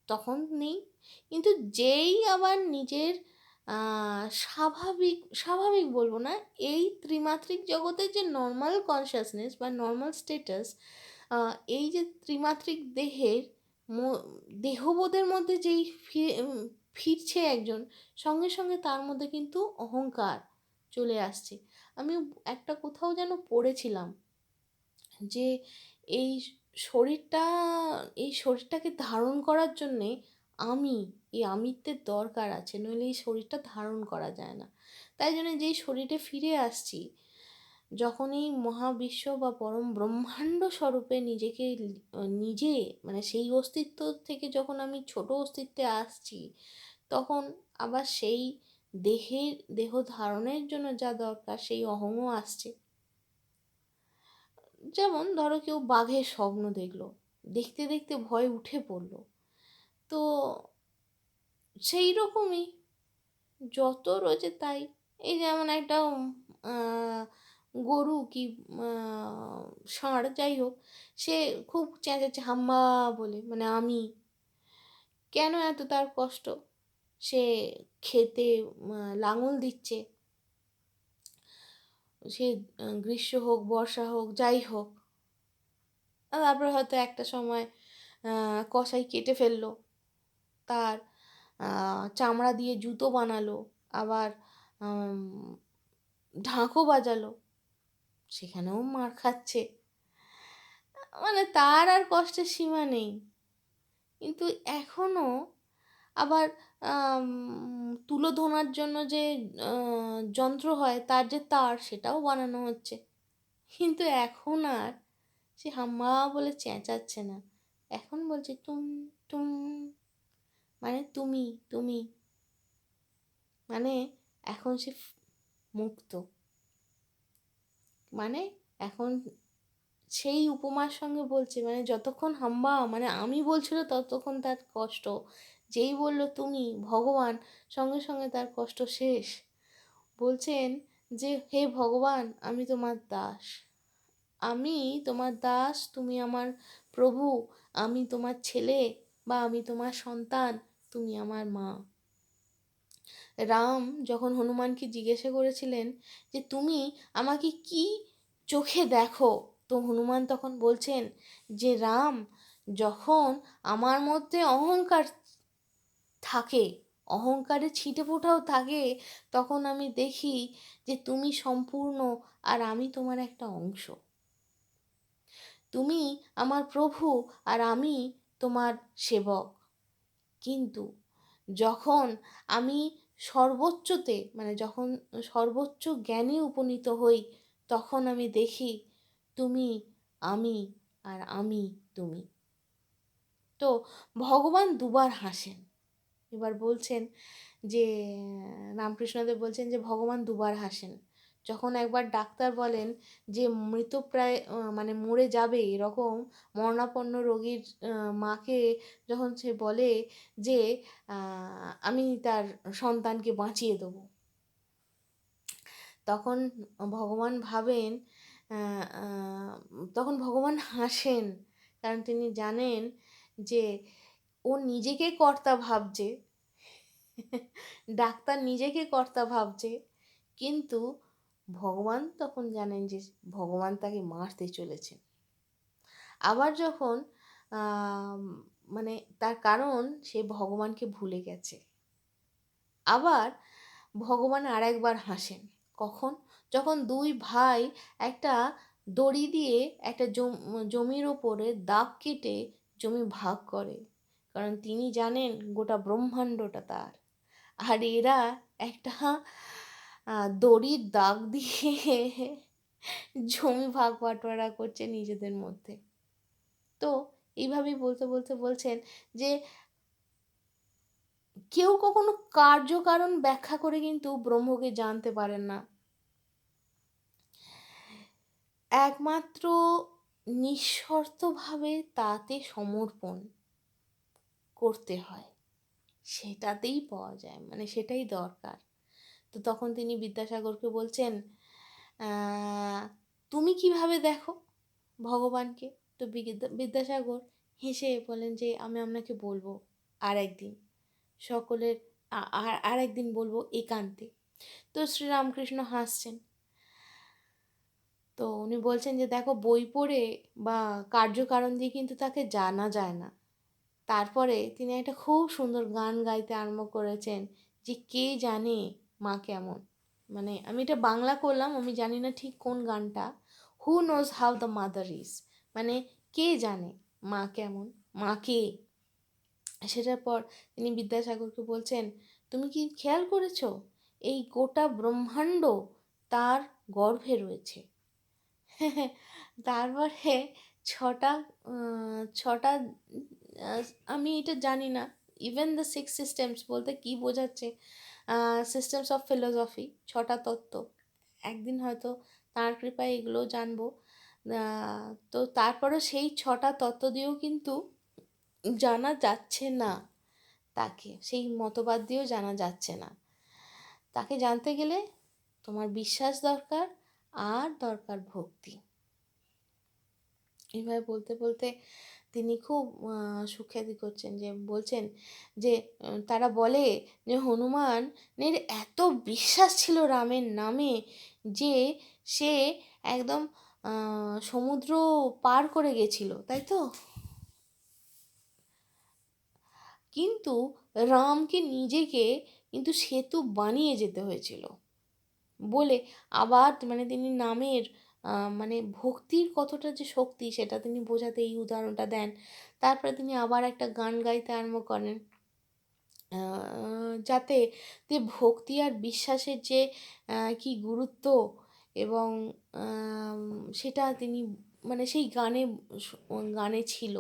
তখন নেই, কিন্তু যেই আবার নিজের স্বাভাবিক স্বাভাবিক বলবো না, এই ত্রিমাত্রিক জগতের যে নর্মাল কনসাসনেস বা নর্মাল স্টেটাস, এই যে ত্রিমাত্রিক দেহের দেহবোধের মধ্যে যেই ফিরছে একজন, সঙ্গে সঙ্গে তার মধ্যে কিন্তু অহংকার চলে আসছে। আমি একটা কোথাও যেন পড়েছিলাম যে এই শরীরটা এই শরীরটাকে ধারণ করার জন্যে আমি এই আমিত্বের দরকার আছে, নইলে এই শরীরটা ধারণ করা যায় না। তাই জন্য যেই শরীরে ফিরে আসছি, যখন এই মহাবিশ্ব বা পরম ব্রহ্মাণ্ড স্বরূপে নিজেকে নিজে মানে সেই অস্তিত্ব থেকে যখন আমি ছোট অস্তিত্বে আসছি, তখন আবার সেই দেহ ধারণের জন্য যা দরকার সেই অহংও আসছে। যেমন ধরো কেউ বাঘের স্বপ্ন দেখলো, দেখতে দেখতে ভয় উঠে পড়লো, তো সেই রকমই যত রয়েছে তাই। এই যেমন একটা গরু কি ষাঁড় যাই হোক, সে খুব চেঁচাচ্ছে হাম্বা বলে, মানে আমি, কেন এত তার কষ্ট? সে খেতে লাঙল দিচ্ছে, সে গ্রীষ্ম হোক বর্ষা হোক যাই হোক, তারপরে হয়তো একটা সময় কসাই কেটে ফেললো, তার চামড়া দিয়ে জুতো বানালো, আবার ঢাকও বাজালো, সেখানেও মার খাচ্ছে, মানে তার আর কষ্টের সীমা নেই। কিন্তু এখনও আবার তুলো ধোনার জন্য যে যন্ত্র হয়, তার যে তার, সেটাও বানানো হচ্ছে, কিন্তু এখন আর সে হাম্মা বলে চেঁচাচ্ছে না, এখন বলছে টুম টুম, মানে তুমি তুমি, মানে এখন সে মুক্ত। মানে এখন সেই উপমার সঙ্গে বলছে, মানে যতক্ষণ হাম্বা মানে আমি বলছিল ততক্ষণ তার কষ্ট, যেই বলল তুমি ভগবান, সঙ্গে সঙ্গে তার কষ্ট শেষ। বলছেন যে হে ভগবান, আমি তোমার দাস, আমি তোমার দাস, তুমি আমার প্রভু, আমি তোমার ছেলে বা আমি তোমার সন্তান, তুমি আমার মা। রাম যখন হনুমানকে জিজ্ঞাসা করেছিলেন যে তুমি আমাকে কি চোখে দেখো, তো হনুমান তখন বলছেন যে রাম, যখন আমার মধ্যে অহংকার থাকে, অহংকারে ছিটে ফোটাও থাকে, তখন আমি দেখি যে তুমি সম্পূর্ণ আর আমি তোমার একটা অংশ, তুমি আমার প্রভু আর আমি তোমার সেবক। কিন্তু যখন আমি সর্বোচ্চতে মানে যখন সর্বোচ্চ জ্ঞানে উপনীত হই, তখন আমি দেখি তুমি আমি আর আমি তুমি। তো ভগবান দুবার হাসেন। এবার বলছেন যে রামকৃষ্ণদেব বলছেন যে ভগবান দুবার হাসেন। যখন একবার ডাক্তার বলেন যে মৃতপ্রায় মানে মরে যাবে এরকম মরণাপন্ন রোগীর মাকে যখন সে বলে যে আমি তার সন্তানকে বাঁচিয়ে দেবো, তখন ভগবান ভাবেন, তখন ভগবান হাসেন, কারণ তিনি জানেন যে ও নিজেকে কর্তা ভাবছে, ডাক্তার নিজেকে কর্তা ভাবছে, কিন্তু ভগবান তখন জানেন যে ভগবান তাকে মারতে চলেছেন। আবার যখন মানে তার কারণ সে ভগবানকে ভুলে গেছে। আবার ভগবান আরেকবার হাসেন, কখন? যখন দুই ভাই একটা দড়ি দিয়ে একটা জমির ওপরে দাগ কেটে জমি ভাগ করে, কারণ তিনি জানেন গোটা ব্রহ্মাণ্ডটা তার, আর এরা একটা দড়ির দাগ দিয়ে জমি ভাগ বাটোয়ারা করছে নিজেদের মধ্যে। তো এইভাবেই বলতে বলতে বলছেন যে কেউ কখনো কার্যকারণ ব্যাখ্যা করে কিন্তু ব্রহ্মকে জানতে পারেন না, একমাত্র নিঃশর্তভাবে তাতে সমর্পণ করতে হয়, সেটাতেই পাওয়া যায়, মানে সেটাই দরকার। তো তখন তিনি বিদ্যাসাগরকে বলছেন, তুমি কিভাবে দেখো ভগবানকে? তো বিদ্যাসাগর হেসে বলেন যে আমি আপনাকে বলবো আর একদিন, সকলের আর একদিন বলবো একান্তে। তো শ্রীরামকৃষ্ণ হাসছেন। তো উনি বলছেন যে দেখো, বই পড়ে বা কার্যকারণ দিয়ে কিন্তু তাকে জানা যায় না। তারপরে তিনি একটা খুব সুন্দর গান গাইতে আরম্ভ করেছেন যে কে জানে মা কেমন। মানে আমি এটা বাংলা করলাম, আমি জানি না ঠিক কোন গানটা। Who knows how the mother is, মানে কে জানে মা কেমন, মা কে। সেটার পর তিনি বিদ্যাসাগরকে বলছেন, তুমি কি খেয়াল করেছো এই গোটা ব্রহ্মাণ্ড তার গর্ভে রয়েছে। তারপরে ছটা ছটা আমি এটা জানি না ইভেন দ্য সিক্স সিস্টেমস বলতে কী বোঝাচ্ছে, সিস্টেমস অফ ফিলোসফি, ছটা তত্ত্ব। একদিন হয়তো তাঁর কৃপায় এগুলো জানবো। তো তারপরে সেই ছটা তত্ত্ব দিয়েও কিন্তু জানা যাচ্ছে না তাকে, সেই মতবাদ দিয়েও জানা যাচ্ছে না। তাকে জানতে গেলে তোমার বিশ্বাস দরকার, আর দরকার ভক্তি। এইভাবে বলতে বলতে তিনি খুব সুখ্যাতি করছেন, যে বলছেন যে তারা বলে যে হনুমানের এত বিশ্বাস ছিল রামের নামে যে সে একদম সমুদ্র পার করে গেছিল, তাই তো? কিন্তু রামকে নিজেকে কিন্তু সেতু বানিয়ে যেতে হয়েছিল বলে, আবার মানে তিনি নামের মানে ভক্তির কতটা যে শক্তি সেটা তিনি বোঝাতে এই উদাহরণটা দেন। তারপরে তিনি আবার একটা গান গাইতে আরম্ভ করেন, যাতে যে ভক্তি আর বিশ্বাসের যে কি গুরুত্ব, এবং সেটা তিনি মানে সেই গানে ছিল।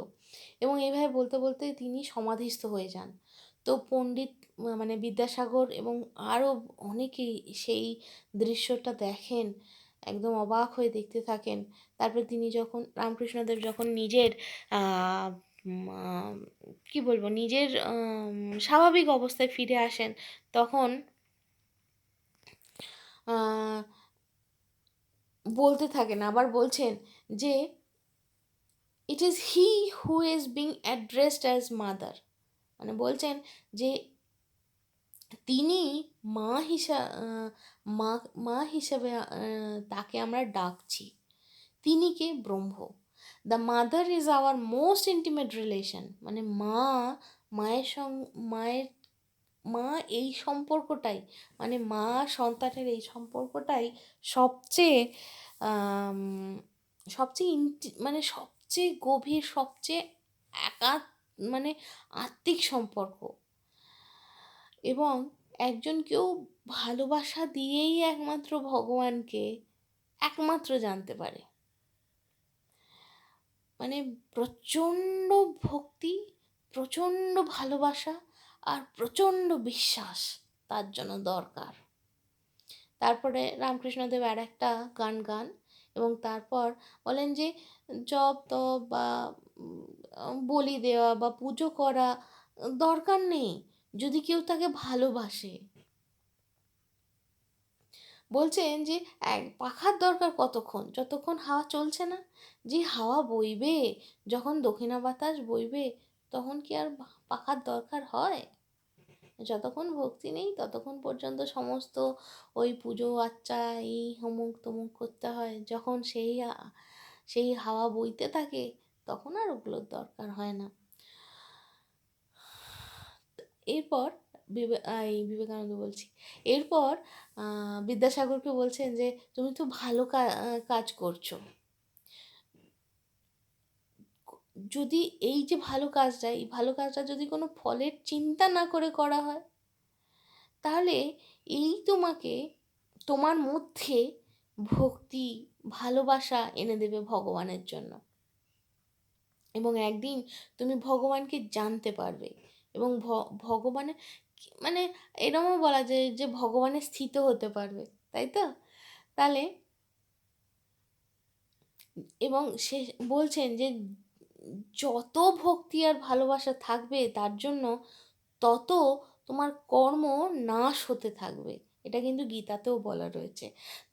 এবং এইভাবে বলতে বলতে তিনি সমাধিস্থ হয়ে যান। তো পণ্ডিত মানে বিদ্যাসাগর এবং আরও অনেকেই সেই দৃশ্যটা দেখেন, একদম অবাক হয়ে দেখতে থাকেন। তারপরে তিনি যখন রামকৃষ্ণদেব যখন নিজের কি বলবো, নিজের স্বাভাবিক অবস্থায় ফিরে আসেন, তখন বলতে থাকেন, আবার বলছেন যে it is he who is being addressed as mother, মানে বলছেন যে তিনি মা মা মা হিসাবে তাকে আমরা ডাকছি। তিনি কে? ব্রহ্ম। The mother is our most intimate relation, মানে মায়ের মা এই সম্পর্কটাই, মানে মা সন্তানের এই সম্পর্কটাই সবচেয়ে সবচেয়ে মানে সবচেয়ে গভীর, সবচেয়ে একা মানে আত্মিক সম্পর্ক। এবং একজন কেউ ভালোবাসা দিয়েই একমাত্র ভগবানকে একমাত্র জানতে পারে। মানে প্রচণ্ড ভক্তি, প্রচণ্ড ভালোবাসা আর প্রচণ্ড বিশ্বাস তার জন্য দরকার। তারপরে রামকৃষ্ণদেব আর একটা গান এবং তারপর বলেন যে জপ তপ বা বলি দেওয়া বা পুজো করা দরকার নেই যদি কেউ তাকে ভালোবাসে। বলছেন যে পাখার দরকার কতক্ষণ? যতক্ষণ হাওয়া চলছে না। যে হাওয়া বইবে, যখন দক্ষিণা বাতাস বইবে, তখন কি আর পাখার দরকার হয়? যতক্ষণ ভক্তি নেই ততক্ষণ পর্যন্ত সমস্ত ওই পুজো আচ্চা এই অমুক তমুক করতে হয়। যখন সেই হাওয়া বইতে থাকে তখন আর ওগুলোর দরকার হয় না। এরপর বিবেকানন্দ বলছি, এরপর বিদ্যাসাগরকে বলছেন যে তুমি তো ভালো কাজ করছো, যদি এই যে ভালো কাজটা, এই ভালো কাজটা যদি কোনো ফলের চিন্তা না করে করা হয়, তাহলে এই তোমাকে তোমার মধ্যে ভক্তি ভালোবাসা এনে দেবে ভগবানের জন্য। এবং একদিন তুমি ভগবানকে জানতে পারবে, এবং ভগবানের মানে এরমও বলা যায় যে ভগবানের স্থিত হতে পারবে, তাই তো? তাহলে এবং সে বলছেন যে যত ভক্তি আর ভালোবাসা থাকবে তার জন্য, তত তোমার কর্ম নাশ হতে থাকবে। এটা কিন্তু গীতাতেও বলা রয়েছে,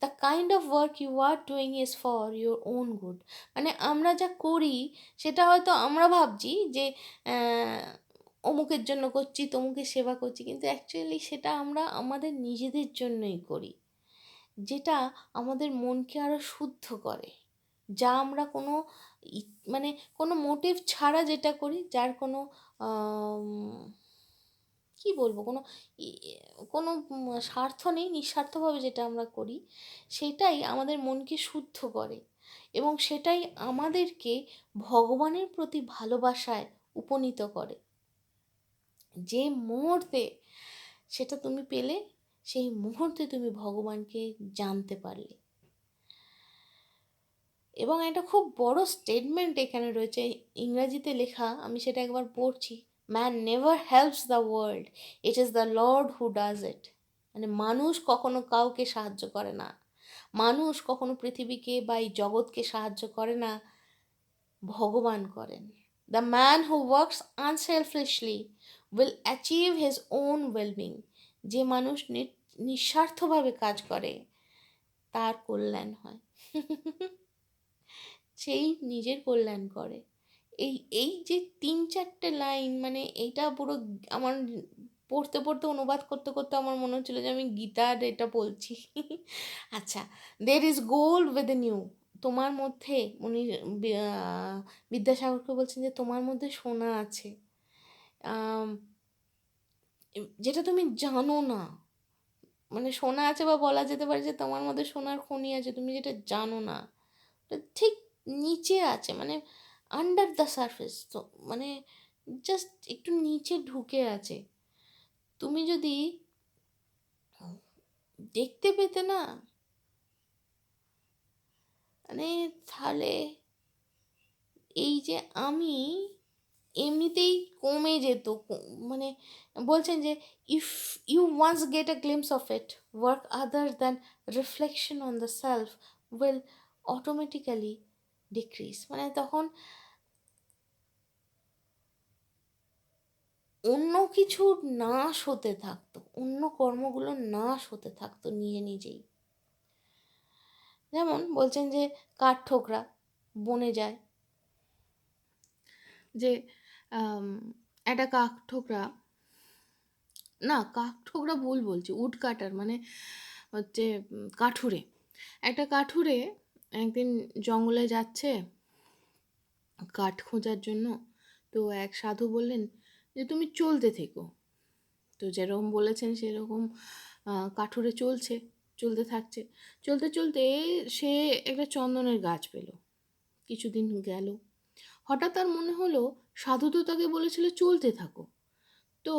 the kind of work you are doing is for your own good. মানে আমরা যা করি সেটা হয়তো আমরা ভাবছি যে অমুকের জন্য করছি, তমুকের সেবা করছি, কিন্তু অ্যাকচুয়ালি সেটা আমরা আমাদের নিজেদের জন্যই করি, যেটা আমাদের মনকে আরও শুদ্ধ করে, যা আমরা কোনো মানে কোনো মোটিভ ছাড়া যেটা করি, যার কোনো কি বলবো, কোনো কোনো স্বার্থ নেই, নিঃস্বার্থভাবে যেটা আমরা করি, সেটাই আমাদের মনকে শুদ্ধ করে, এবং সেটাই আমাদেরকে ভগবানের প্রতি ভালোবাসায় উপনীত করে। যে মুহূর্তে সেটা তুমি পেলে, সেই মুহূর্তে তুমি ভগবানকে জানতে পারলে। এবং একটা খুব বড় স্টেটমেন্ট এখানে রয়েছে, ইংরাজিতে লেখা, আমি সেটা একবার পড়ছি। Man never helps the world, it is the Lord who does it. মানে মানুষ কখনো কাউকে সাহায্য করে না, মানুষ কখনো পৃথিবীকে বা এই জগৎকে সাহায্য করে না, ভগবান করেন। The man who works unselfishly will achieve his own wellbeing. যে মানুষ নিঃস্বার্থভাবে কাজ করে তার কল্যাণ হয়, সেই নিজের কল্যাণ করে। এই এই যে 3-4টে লাইন, মানে এইটা পুরো আমার পড়তে পড়তে অনুবাদ করতে করতে আমার মনে হচ্ছিলো যে আমি গীতার এটা বলছি। আচ্ছা, there is gold within you. তোমার মধ্যে উনি বিদ্যাসাগরকে বলছেন যে তোমার মধ্যে সোনা আছে, যেটা তুমি জানো না। মানে সোনা আছে, বা বলা যেতে পারে যে তোমার মধ্যে সোনার খনি আছে, তুমি যেটা জানো না, ঠিক নিচে আছে, মানে আন্ডার দ্য সারফেস, তো মানে জাস্ট একটু নিচে ঢুকে আছে। তুমি যদি দেখতে পেতে না, মানে তাহলে এই যে আমি এমনিতেই কমে যেত, মানে বলছেন যে if you once get a glimpse of it, work other than reflection on the self will automatically decrease. মানে তখন অন্য কিছু নাশ হতে থাকতো, অন্য কর্মগুলো নাশ হতে থাকতো নিজে নিজেই। যেমন বলছেন যে কাঠঠোকরা বনে যায়, যে একটা কাঠঠোকরা, না কাঠঠোকরা ভুল বলছি, উড কাটার মানে হচ্ছে কাঠুরে। একটা কাঠুরে একদিন জঙ্গলে যাচ্ছে কাঠ খোঁজার জন্য, তো এক সাধু বললেন যে তুমি চলতে থেকো। তো যেরকম বলেছেন সেরকম কাঠুরে চলতে থাকছে, চলতে চলতে সে একটা চন্দনের গাছ পেল। কিছুদিন গেল, হঠাৎ তার মনে হলো সাধু তো তাকে বলেছিল চলতে থাকো, তো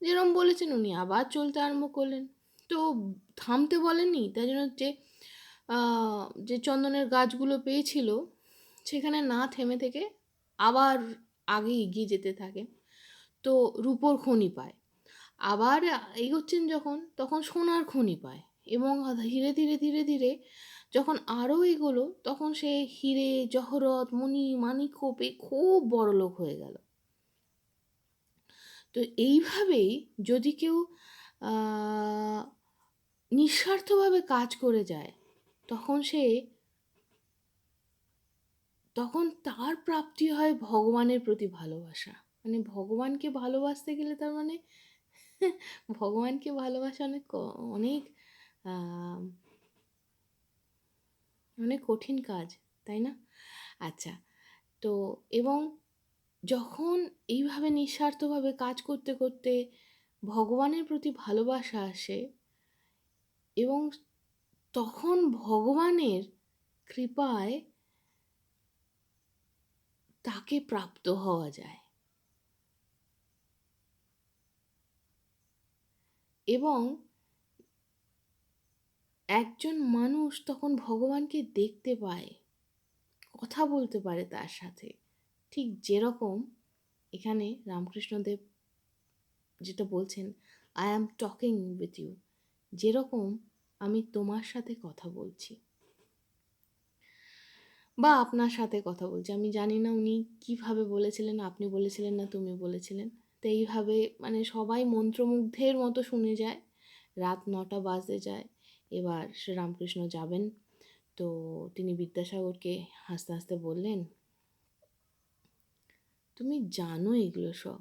যেরকম বলেছেন উনি আবার চলতে আরম্ভ করলেন। তো থামতে বলেননি, তাই জন্য যে চন্দনের গাছগুলো পেয়েছিল সেখানে না থেমে থেকে আবার আগে এগিয়ে যেতে থাকে। তো রূপোর খনি পায়, আবার এগোচ্ছেন যখন, তখন সোনার খনি পায়, এবং ধীরে ধীরে ধীরে ধীরে যখন আরও এগোলো, তখন সে হিরে জহরত মণি মাণিক্য পেয়ে খুব বড়লোক হয়ে গেল। তো এইভাবেই যদি কেউ নিঃস্বার্থভাবে কাজ করে যায়, তখন তার প্রাপ্তি হয় ভগবানের প্রতি ভালোবাসা। মানে ভগবানকে ভালোবাসতে গেলে তার মানে ভগবানকে ভালোবাসা অনেক অনেক অনেক কঠিন কাজ, তাই না? আচ্ছা, তো এবং যখন এইভাবে নিঃস্বার্থভাবে কাজ করতে করতে ভগবানের প্রতি ভালোবাসা আসে, এবং তখন ভগবানের কৃপায় তাকে প্রাপ্ত হওয়া যায়, এবং একজন মানুষ তখন ভগবানকে দেখতে পায়, কথা বলতে পারে তার সাথে, ঠিক যেরকম এখানে রামকৃষ্ণদেব যেটা বলছেন, I am talking with you, যেরকম আমি তোমার সাথে কথা বলছি বা আপনার সাথে কথা বলছি। আমি জানি না উনি কীভাবে বলেছিলেন, আপনি বলেছিলেন না তুমি বলেছিলেন। তো এইভাবে মানে সবাই মন্ত্রমুগ্ধের মতো শুনে যায়। রাত 9টা বাজতে যায়। এবার শ্রীরামকৃষ্ণ যাবেন। তো তিনি বিদ্যাসাগরকে হাসতে হাসতে বললেন, তুমি জানো এগুলো সব,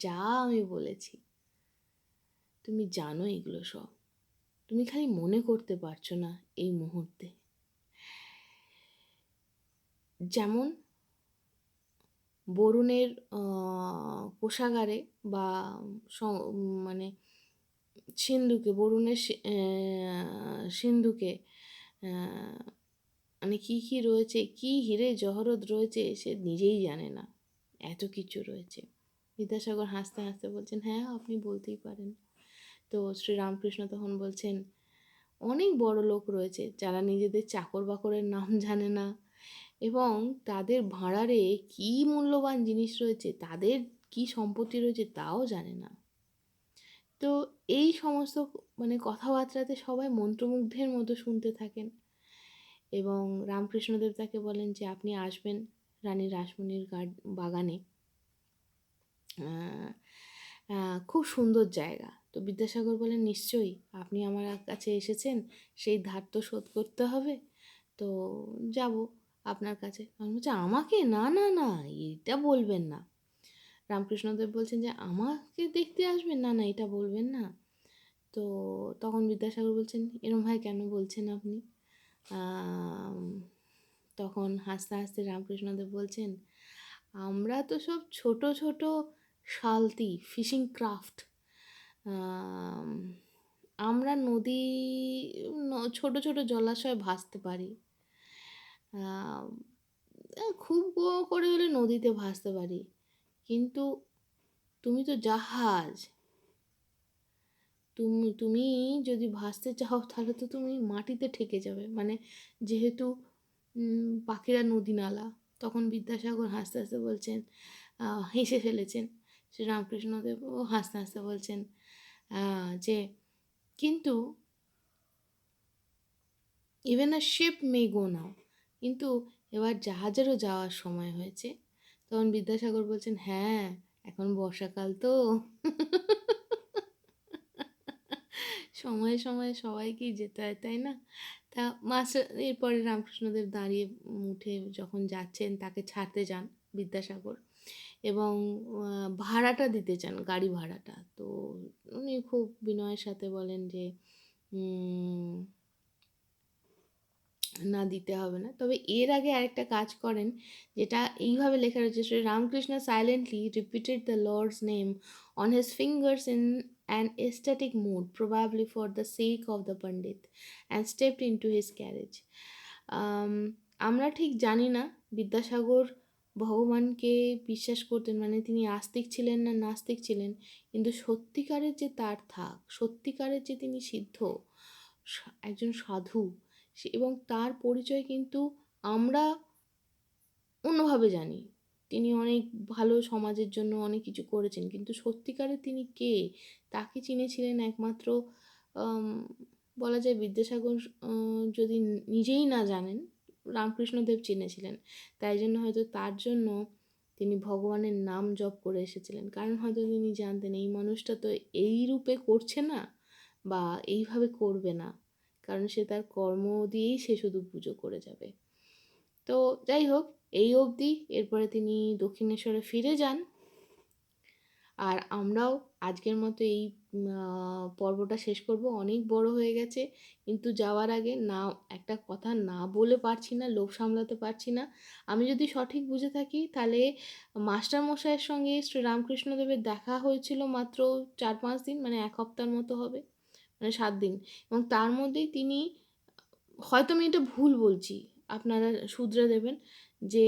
যা আমি বলেছি তুমি জানো এগুলো সব, তুমি খালি মনে করতে পারছো না এই মুহূর্তে। যেমন বরুণের কোষাগারে বা মানে সিন্ধুকে, বরুণের সিন্ধুকে মানে কী কী রয়েছে, কী হীরে জহরত রয়েছে সে নিজেই জানে না, এত কিছু রয়েছে। বিদ্যাসাগর হাসতে হাসতে বলছেন, হ্যাঁ আপনি বলতেই পারেন। তো শ্রীরামকৃষ্ণ তখন বলছেন, অনেক বড় লোক রয়েছে যারা নিজেদের চাকর বাকরের নাম জানে না এবং তাদের ভাঁড়ারে কী মূল্যবান জিনিস রয়েছে, তাদের কী সম্পত্তি রয়েছে তাও জানে না। তো এই সমস্ত মানে কথাবার্তাতে সবাই মন্ত্রমুগ্ধের মতো শুনতে থাকেন এবং রামকৃষ্ণদেব তাকে বলেন যে আপনি আসবেন রানী রাসমণির বাগানে, খুব সুন্দর জায়গা। তো বিদ্যাসাগর বলেন, নিশ্চয়ই, আপনি আমার কাছে এসেছেন, সেই ধার তো শোধ করতে হবে, তো যাব আপনার কাছে। আমি বলছি, আমাকে? না না না, এটা বলবেন না। রামকৃষ্ণদেব বলছেন যে আমাকে দেখতে আসবেন? না না, এটা বলবেন না। তো তখন বিদ্যাসাগর বলছেন, এরম ভাই কেন বলছেন আপনি? তখন হাসতে হাসতে রামকৃষ্ণদেব বলছেন, আমরা তো সব ছোট ছোট শালতি, ফিশিং ক্রাফট, আমরা নদী, ছোট ছোট জলাশয় ভাসতে পারি, খুব করে হলে নদীতে ভাসতে পারি, কিন্তু তুমি তো জাহাজ, তুমি যদি ভাসতে চাও তাহলে তো তুমি মাটিতে ঠেকে যাবে, মানে যেহেতু পাখিরা নদী নালা। তখন বিদ্যাসাগর হাসতে হাসতে বলছেন, হেসে ফেলেছেন। শ্রীরামকৃষ্ণদেবও হাসতে হাসতে বলছেন যে কিন্তু ইভেন আ শিপ মে গো নাও, কিন্তু এবার জাহাজেরও যাওয়ার সময় হয়েছে। তখন বিদ্যাসাগর বলছেন, হ্যাঁ এখন বর্ষাকাল তো সময়ে সময়ে সবাইকেই যেতে হয়, তাই না? তা মাস্টার এরপরে রামকৃষ্ণদেব দাঁড়িয়ে উঠে যখন যাচ্ছেন, তাকে ছাড়তে যান বিদ্যাসাগর এবং ভাড়াটা দিতে চান, গাড়ি ভাড়াটা। তো উনি খুব বিনয়ের সাথে বলেন যে না, দিতে হবে না। তবে এর আগে আরেকটা কাজ করেন, যেটা এইভাবে লেখা রয়েছে, Shri Ramakrishna silently repeated the lord's name on his fingers in an ecstatic mood, probably for the sake of the pandit, and stepped into his carriage. আমরা ঠিক জানি না বিদ্যাসাগর ভগবানকে বিশ্বাস করতেন, মানে তিনি আস্তিক ছিলেন না নাস্তিক ছিলেন, কিন্তু সত্যিকারের যে তার থাক, সত্যিকারের যে তিনি সিদ্ধ একজন সাধু, এবং তার পরিচয় কিন্তু আমরা অন্যভাবে জানি। তিনি অনেক ভালো সমাজের জন্য অনেক কিছু করেছেন, কিন্তু সত্যিকারে তিনি কে তাকে চিনেছিলেন একমাত্র বলা যায় বিদ্যাসাগর যদি নিজেই না জানেন, রামকৃষ্ণদেব চিনেছিলেন। তাই জন্য হয়তো তার জন্য তিনি ভগবানের নাম জপ করে এসেছিলেন, কারণ হয়তো তিনি জানতেন এই মানুষটা তো এই রূপে করছে না বা এইভাবে করবে না, কারণ সে তার কর্ম দিয়েই সে শুধু পুজো করে যাবে। তো যাই হোক, এই অবধি। এরপরে তিনি দক্ষিণেশ্বরে ফিরে যান। আর আমরাও আজকের মতো এই পর্বটা শেষ করব। অনেক বড় হয়ে গেছে, কিন্তু যাওয়ার আগে না একটা কথা না বলে পারছি না, লোভ সামলাতে পারছি না। আমি যদি সঠিক বুঝে থাকি তাহলে মাস্টারমশাইয়ের সঙ্গে শ্রীরামকৃষ্ণদেবের দেখা হয়েছিল মাত্র 4-5 দিন, মানে 1 সপ্তাহের মতো হবে, মানে 7 দিন। এবং তার মধ্যেই তিনি, হয়তো আমি এটা ভুল বলছি, আপনারা শুধরে দেবেন, যে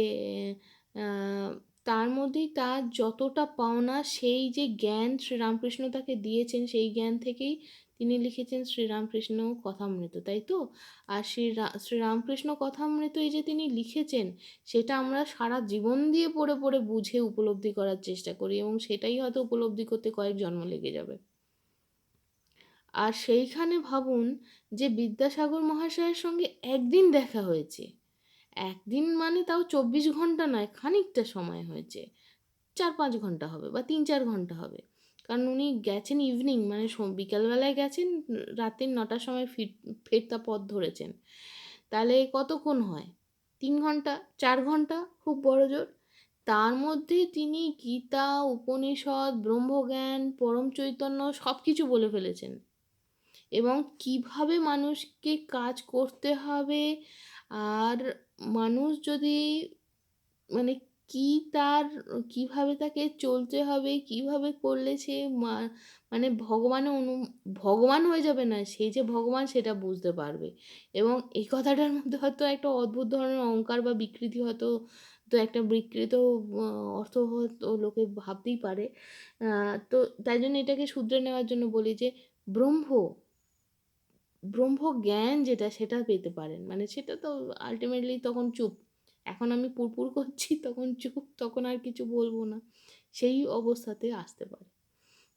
তার মধ্যেই তার যতটা পাওনা, সেই যে জ্ঞান শ্রীরামকৃষ্ণ তাকে দিয়েছেন, সেই জ্ঞান থেকেই তিনি লিখেছেন শ্রীরামকৃষ্ণ কথামৃত, তাই তো? আর শ্রীরামকৃষ্ণ কথামৃত এই যে তিনি লিখেছেন, সেটা আমরা সারা জীবন দিয়ে পড়ে পড়ে বুঝে উপলব্ধি করার চেষ্টা করি, এবং সেটাই হয়তো উপলব্ধি করতে কয়েক জন্ম লেগে যাবে। আর সেইখানে ভাবুন যে বিদ্যাসাগর মহাশয়ের সঙ্গে একদিন দেখা হয়েছে, একদিন মানে তাও 24 ঘন্টা নয়, খানিকটা সময় হয়েছে, 4-5 ঘন্টা হবে বা 3-4 ঘন্টা হবে, কারণ উনি গেছেন ইভিনিং, মানে বিকালবেলায় গেছেন, রাতের 9টার সময় ফেরতা পথ ধরেছেন। তাহলে কতক্ষণ হয়? 3 ঘন্টা, 4 ঘন্টা খুব বড় জোর। তার মধ্যে তিনি গীতা, উপনিষদ, ব্রহ্মজ্ঞান, পরম চৈতন্য সব কিছু বলে ফেলেছেন, এবং কিভাবে মানুষকে কাজ করতে হবে, আর মানুষ যদি মানে কি তার কিভাবে তাকে চলতে হবে, কিভাবে করলে সে মানে ভগবান হয়ে যাবে না, সেই যে ভগবান সেটা বুঝতে পারবে। এবং এই কথাটার মধ্যে হয়তো একটা অদ্ভুত ধরনের অহংকার বা বিকৃতি হয়তো, তো একটা বিকৃত অর্থ হয়তো লোকে ভাবতেই পারে। তো তাই জন্য এটাকে শুধরে নেওয়ার জন্য বলি যে ব্রহ্ম ব্রহ্মজ্ঞান যেটা, সেটা পেতে পারেন, মানে সেটা তো আলটিমেটলি তখন চুপ। এখন আমি পুরপুর করছি, তখন চুপ, তখন আর কিছু বলবো না, সেই অবস্থাতে আসতে পারে।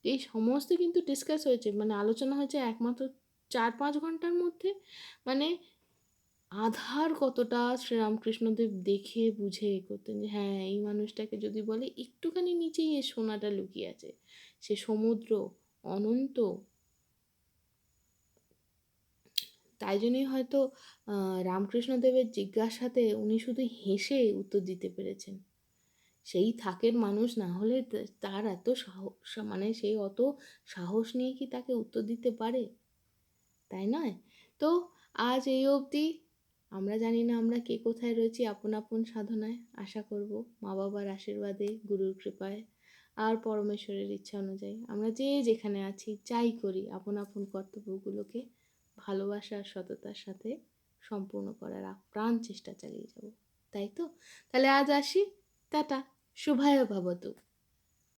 এই সমস্ত কিন্তু ডিসকাস হয়েছে, মানে আলোচনা হয়েছে একমাত্র 4-5 ঘন্টার মধ্যে। মানে আধার কতটা শ্রীরামকৃষ্ণদেব দেখে বুঝে করতেন যে হ্যাঁ, এই মানুষটাকে যদি বলে একটুখানি নিচেই এর সোনাটা লুকিয়ে আছে, সে সমুদ্র, অনন্ত। তাই জন্যই হয়তো রামকৃষ্ণদেবের জিজ্ঞাসাতে উনি শুধু হেসে উত্তর দিতে পেরেছেন। সেই থাকের মানুষ না হলে তার এত সাহস, মানে সেই অত সাহস নিয়ে কি তাকে উত্তর দিতে পারে, তাই নয়? তো আজ এই অবধি। আমরা জানি না আমরা কে কোথায় রয়েছি আপন আপন সাধনায়। আশা করব মা বাবার আশীর্বাদে, গুরুর কৃপায়, আর পরমেশ্বরের ইচ্ছা অনুযায়ী আমরা যে যেখানে আছি, যাই করি, আপন আপন কর্তব্যগুলোকে ভালোবাসা আর সততার সাথে সম্পূর্ণ করার আপ্রাণ চেষ্টা চালিয়ে যাব, তাই তো? তাহলে আজ আসি। টাটা। শুভায় ভবতু।